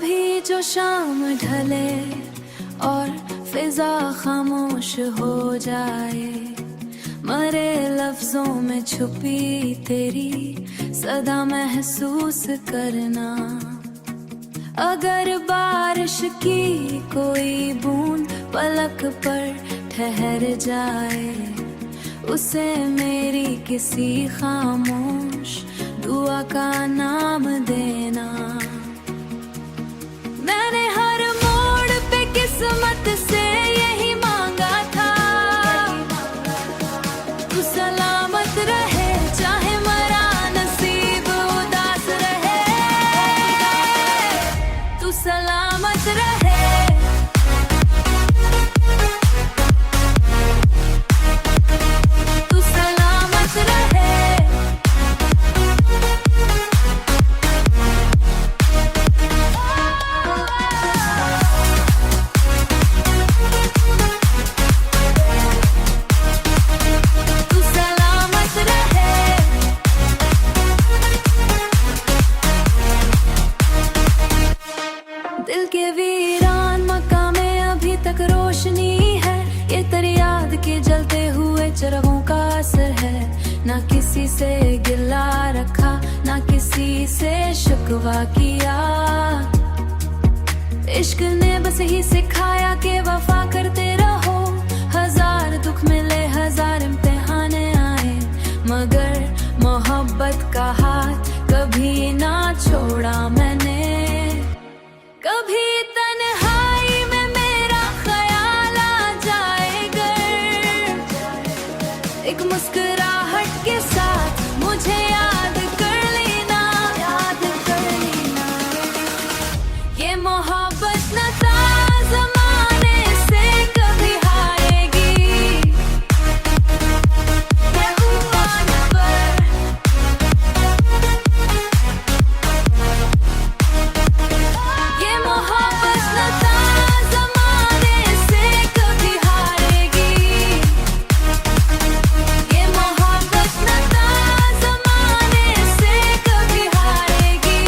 कभी जो शाम ढले और फिजा खामोश हो जाए, मरे लफ्जों में छुपी तेरी सदा महसूस करना। अगर बारिश की कोई बूंद पलक पर ठहर जाए, उसे मेरी किसी खामोश दुआ का नाम देना। मैंने हर मोड़ पे किस्मत से यही मांगा था, तू सलामत रहे चाहे मरा नसीब उदास रहे, तू सलामत रहे। दिल के वीरान मकाम में अभी तक रोशनी है, ये तेरी याद के जलते हुए चिरागों का असर है। ना किसी से गिला रखा, ना किसी से शिकवा किया, इश्क ने बस ही सिखाया कि वफा करते रहो। हजार दुख मिले, हजार इम्तिहान आए, मगर मोहब्बत का हाथ कभी ना छोड़ा मैंने। कभी तन्हाई में मेरा ख्याल आ जाएगा, एक मुस्कुराहट के साथ मुझे याद कर लेना, याद कर लेना। ये मोहब्बत न था ज़माने से कभी हारेगी, ये हुआ न पर। ये मोहब्बत न था ज़माने से कभी हारेगी, ये मोहब्बत न था ज़माने से कभी हारेगी।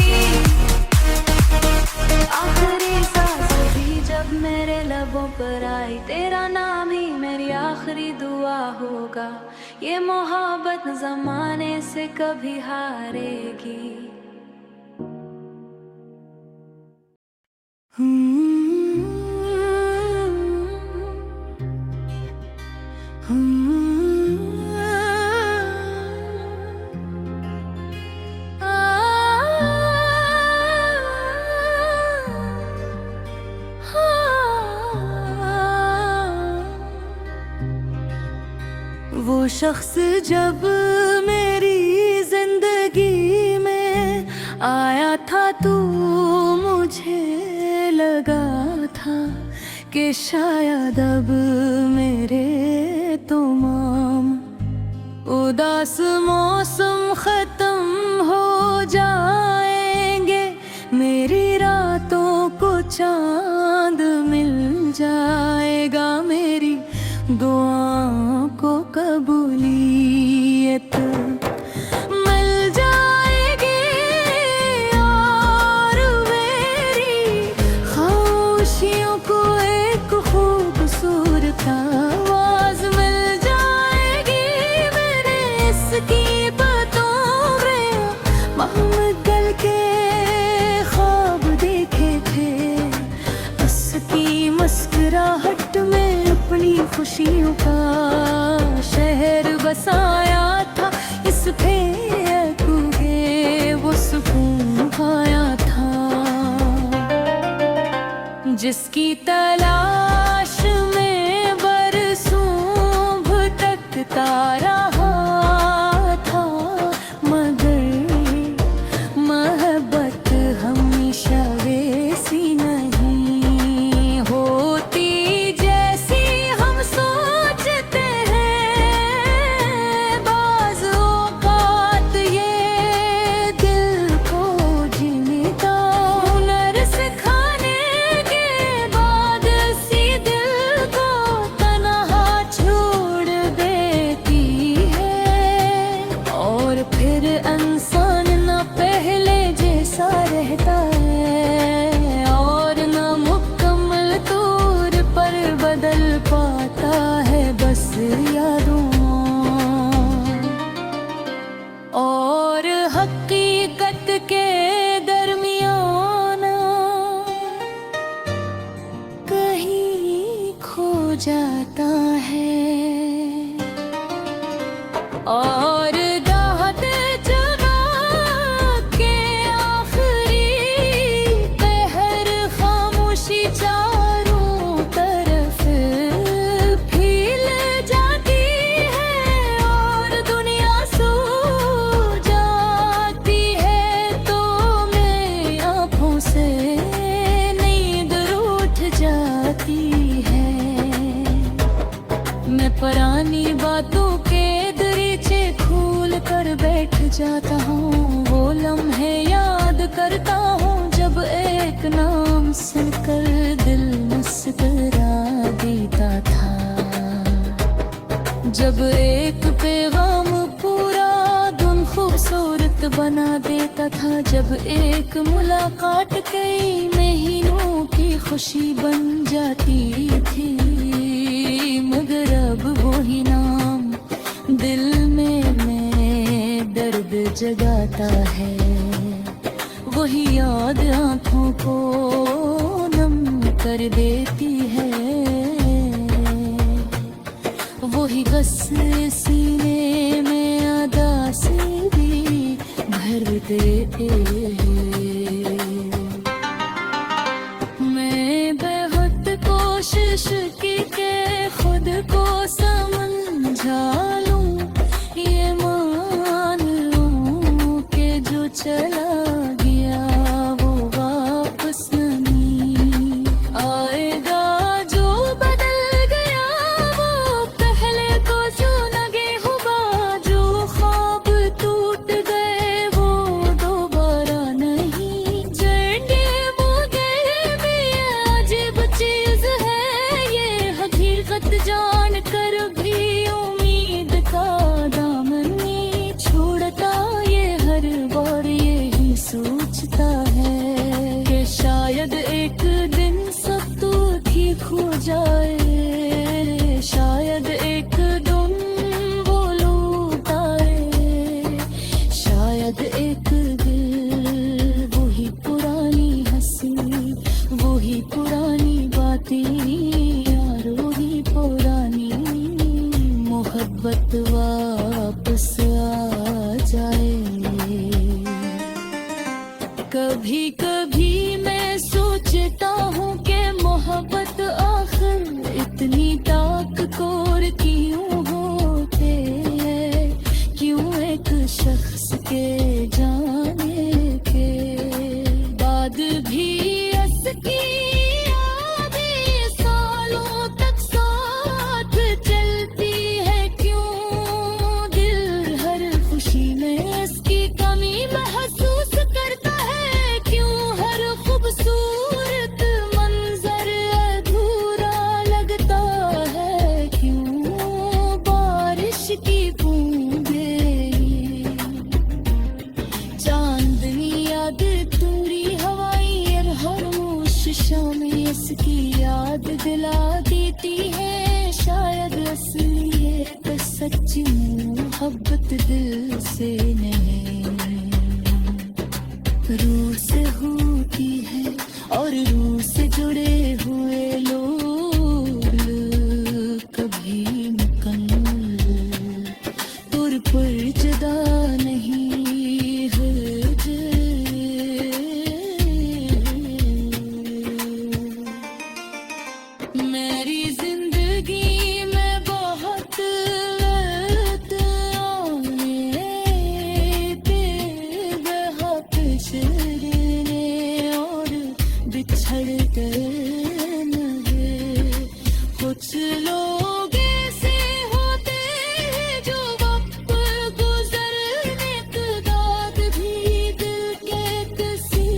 आखिरी सांस भी जब मेरे लबों पर आई, तेरा नाम ही मेरी आखिरी दुआ होगा। ये मोहब्बत न ज़माने से कभी हारेगी। वो शख्स जब मेरी जिंदगी में आया था, तो मुझे लगा था कि शायद अब मेरे तमाम उदास मौसम खत्म हो जाएंगे, मेरी रातों को चांद मिल जाएगा, मेरी दुआओं को कबूलियत मिल जाएगी, और मेरी खामोशियों को एक खूबसूरत आवाज मिल जाएगी। मैंने इसकी बातों में मोहम्मद गल के ख्वाब देखे थे, उसकी मुस्कुराहट में अपनी खुशियों का शहर बसाया था, इस फेंकू के वो सुकून पाया था, जिसकी तलाश में बरसों भटकता रहा था, मगर मोहब्बत हमेशा वैसी नहीं होती जैसी हम सोचते हैं। बाज़ औक़ात ये दिल को जीने का हुनर सिखाने के बाद सी दिल को तन्हा छोड़ देती जाता है और दाहते जगा के आखिरी पहर खामोशी चारों तरफ फैल जाती है और दुनिया सो जाती है तो मैं आँखों से नींद रूठ जाती है। मैं पुरानी बातों के दरीचे खोल कर बैठ जाता हूँ, वो लम्हे याद करता हूँ जब एक नाम सुनकर दिल मुस्कुरा देता था, जब एक पैगाम पूरा धुन खूबसूरत बना देता था, जब एक मुलाकात कई महीनों की खुशी बन जाती थी। मगर अब वही नाम दिल में दर्द जगाता है, वही याद आँखों को नम कर देती है, वही गस्से सीने में उदासी भी भर देते हैं। मैं बहुत कोशिश की के खुद को समझा लूं, ये मान लूं कि जो चला गया वो वापस नहीं आएगा, जो बदल गया वो पहले को सुनगे हुआ, जो ख्वाब टूट गए वो दोबारा नहीं जड़ेंगे। मुझे भी अजीब चीज है ये हकीकत जान कर भी उम्मीद का दामन नहीं छोड़ता, ये हर बार यही सोचता है कि शायद एक दिन सब तो ठीक हो जाए, शायद एक दिन वो लौट आए, शायद एक दिन वही पुरानी हंसी, वही पुरानी बातें यारो ही पुरानी मोहब्बत वापस आ जाए। कभी कभी मैं सोचता हूँ कि मोहब्बत आखिर इतनी ताकतवर क्यों होते है, क्यों एक शख्स के जाने के बाद भी उसकी यादें सालों तक साथ चलती है, क्यों दिल हर खुशी में इसकी कमी महसूस करता है, क्यों हर खूबसूरत मंजर अधूरा लगता है, क्यों बारिश की बूंदें चांदनी याद तुरी हवाई और खामोश शाम इसकी याद दिला देती है, शायद असली एक सच्ची मोहब्बत दिल से नहीं रूह से होती है, और रूह से जुड़े हुए लोग कभी मुकम्मल तौर पर जुदा नहीं होते। मेरी जिंदगी में बहुत वक्त आने पे बहुत चलने और बिछड़ते लगे, कुछ लोग ऐसे होते हैं जो वक्त गुजरने के बाद भी दिल के किसी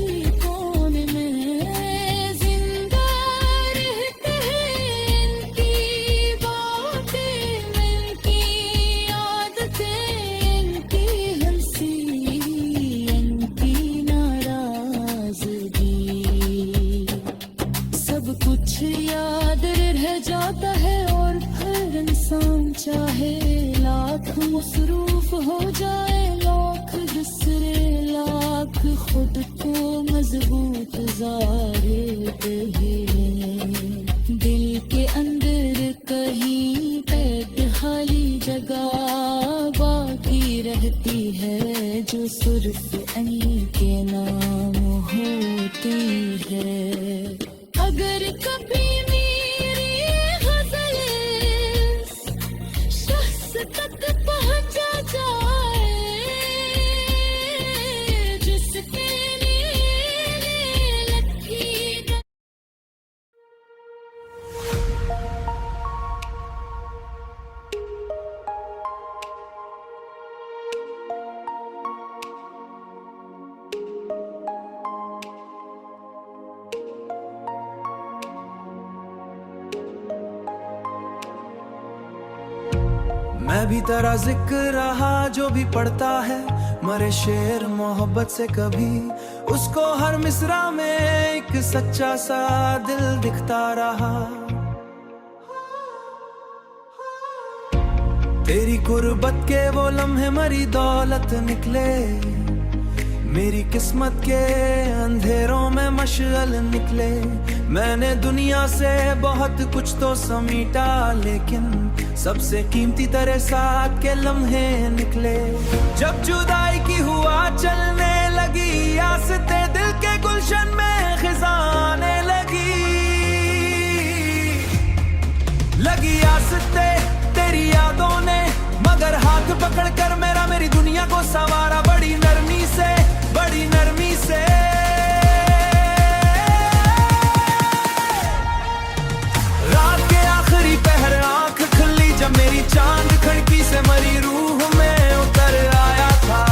कोने में जिंदा रहते हैं। इनकी बातें, इनकी आदतें, इनकी हंसी, इनकी नाराजगी, सब कुछ याद रह जाता है और फिर इंसान चाहे लाख मसरूफ हो जाए, लाख दूसरे लाख खुद को मजबूत जाहिर कहे, दिल के अंदर मैं भी तेरा जिक्र रहा जो भी पढ़ता है, मरे शेर मोहब्बत से कभी, उसको हर मिसरा में एक सच्चा सा दिल दिखता रहा। तेरी कुर्बत के वो लम्हे मरी दौलत निकले, मेरी किस्मत के अंधेरों में मशअल निकले। मैंने दुनिया से बहुत कुछ तो समीटा, लेकिन सबसे कीमती तेरे साथ के लम्हे निकले। जब जुदाई की हुआ चलने लगी, आस्ते दिल के गुलशन में खिजाने लगी आस्ते तेरी यादों ने, मगर हाथ पकड़ कर मेरी दुनिया को संवारा बड़ी नरमी से, बड़ी नरमी से। रात के आखिरी पहर आंख खुली जब मेरी चांद खिड़की से मरी रूह में उतर आया था।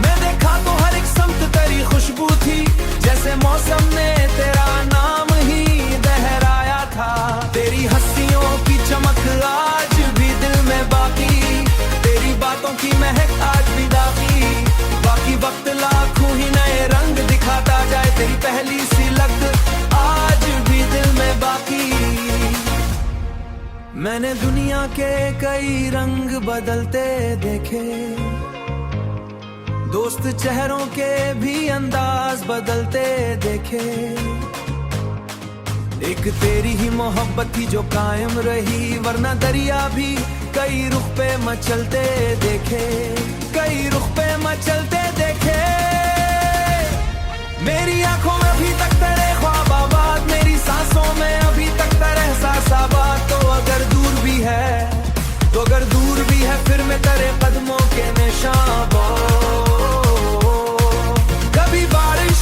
मैं देखा तो हर एक समत तेरी खुशबू थी, जैसे मौसम ने तेरा नाम ही लहराया था। तेरी हस्तियों की चमक आज भी दिल में बाकी, तेरी बातों की महक आज भी बाकी। बाकी वक्त लाखों ही नए रंग दिखाता जाए, तेरी पहली सी लगत आज भी दिल में बाकी। मैंने दुनिया के कई रंग बदलते देखे, दोस्त चेहरों के भी अंदाज बदलते देखे। एक तेरी ही मोहब्बत थी जो कायम रही, वरना दरिया भी कई रुख पे मचलते देखे, कई रुख पे मचलते देखे। मेरी आंखों में अभी तक तेरे ख्वाब आबाद, मेरी सांसों में अभी तक तेरे एहसास आबाद। तो अगर दूर भी है, तो अगर दूर भी है, फिर मैं तेरे कदमों के निशान बो। कभी बारिश,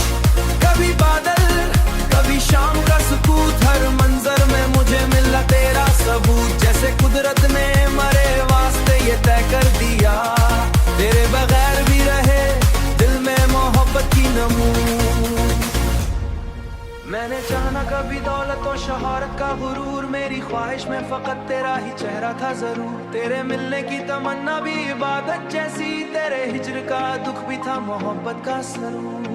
कभी बादल, कभी शाम का सुकूत, हर मंजर में मुझे मिला तेरा सबूत। जैसे कुदरत ने मरे वास्ते ये तय कर दिया, तेरे बगैर भी रहे दिल में मोहब्बत की नमून। मैंने जाना कभी दौलत और शोहरत का गुरूर, मेरी ख्वाहिश में फकत तेरा ही चेहरा था जरूर। तेरे मिलने की तमन्ना भी इबादत जैसी, तेरे हिज्र का दुख भी था मोहब्बत का सरूर।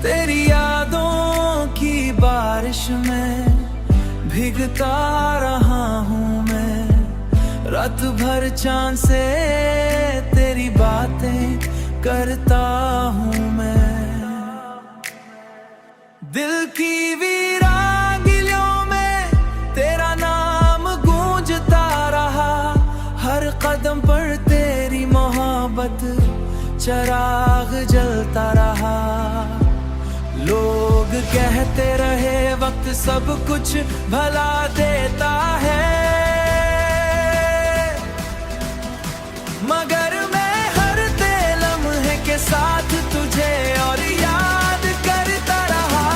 तेरी यादों की बारिश में भीगता रहा हूँ मैं, रात भर चांद से तेरी बातें करता हूँ मैं। दिल की वीरांगलियों में तेरा नाम गूंजता रहा, हर कदम पर तेरी मोहब्बत चराग जलता रहा। लोग कहते रहे वक्त सब कुछ भला देता है, मगर मैं हर लम्हे के साथ तुझे और याद करता रहा।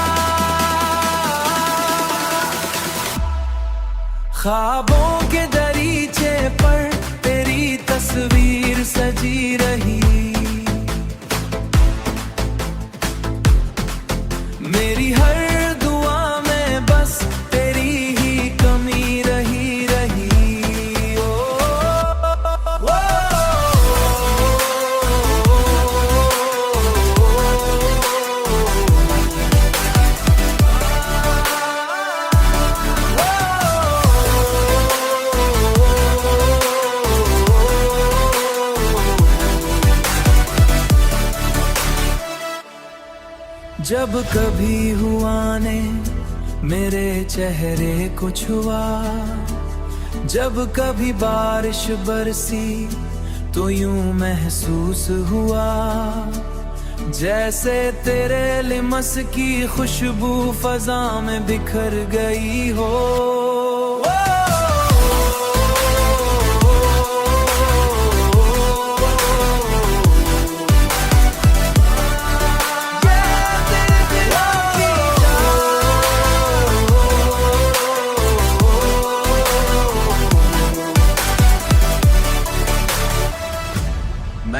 ख्वाबों के दरीचे पर तेरी तस्वीर सजी रही, मेरी हर दुआ में बस तेरी ही कमी रही रही। ओ, ओ, ओ, जब कभी हुआ ने मेरे चेहरे को छुआ, जब कभी बारिश बरसी तो यूं महसूस हुआ, जैसे तेरे लिमस की खुशबू फजा में बिखर गई हो।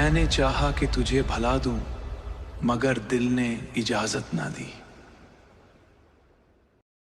मैंने चाहा कि तुझे भला दूं, मगर दिल ने इजाजत ना दी।